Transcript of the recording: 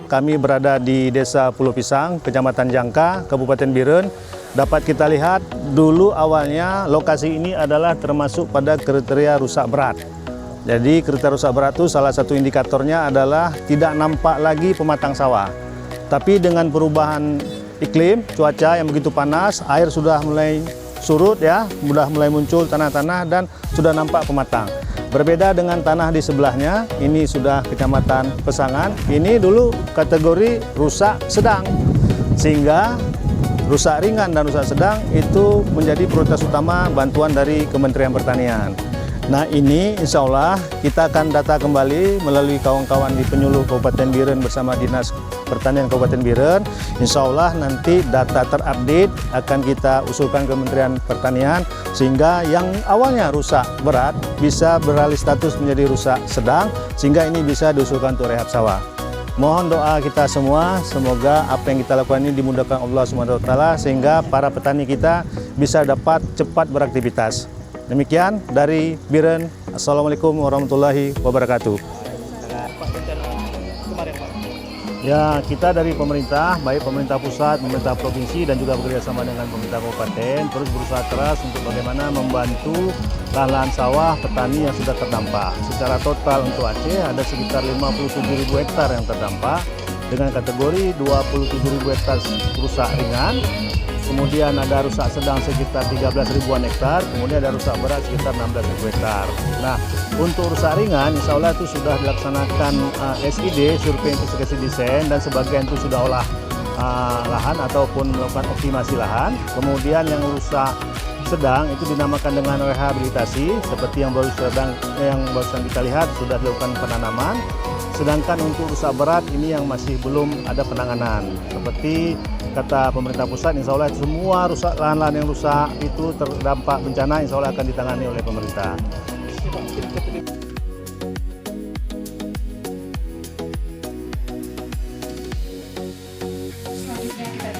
kami berada di Desa Pulau Pisang, Kecamatan Jangka, Kabupaten Biren. Dapat kita lihat dulu awalnya lokasi ini adalah termasuk pada kriteria rusak berat. Jadi kriteria rusak berat itu salah satu indikatornya adalah tidak nampak lagi pematang sawah. Tapi dengan perubahan iklim, cuaca yang begitu panas, air sudah mulai surut ya, sudah mulai muncul tanah-tanah dan sudah nampak pematang. Berbeda dengan tanah di sebelahnya, ini sudah Kecamatan Pesangan, ini dulu kategori rusak sedang. Sehingga rusak ringan dan rusak sedang itu menjadi prioritas utama bantuan dari Kementerian Pertanian. Nah ini insya Allah kita akan data kembali melalui kawan-kawan di penyuluh Kabupaten Biren bersama Dinas Pertanian Kabupaten Biren. Insya Allah nanti data terupdate akan kita usulkan Kementerian Pertanian sehingga yang awalnya rusak berat bisa beralih status menjadi rusak sedang sehingga ini bisa diusulkan untuk rehab sawah. Mohon doa kita semua, semoga apa yang kita lakukan ini dimudahkan Allah SWT sehingga para petani kita bisa dapat cepat beraktivitas. Demikian dari Biren. Assalamualaikum warahmatullahi wabarakatuh. Ya, kita dari pemerintah, baik pemerintah pusat, pemerintah provinsi, dan juga bekerjasama dengan pemerintah kabupaten, terus berusaha keras untuk bagaimana membantu lahan sawah petani yang sudah terdampak. Secara total untuk Aceh ada sekitar 57.000 hektar yang terdampak, dengan kategori 27.000 hektar rusak ringan, kemudian ada rusak sedang sekitar 13.000-an hektar, kemudian ada rusak berat sekitar 16.000 hektar. Nah, untuk rusak ringan, insya Allah itu sudah dilaksanakan SID, survei investigasi desain, dan sebagian itu sudah olah lahan ataupun melakukan optimasi lahan. Kemudian yang rusak sedang itu dinamakan dengan rehabilitasi, seperti yang barusan kita lihat sudah dilakukan penanaman. Sedangkan untuk rusak berat ini yang masih belum ada penanganan. Seperti kata pemerintah pusat, insya Allah semua lahan-lahan yang rusak itu terdampak bencana, insya Allah akan ditangani oleh pemerintah. Selanjutnya kita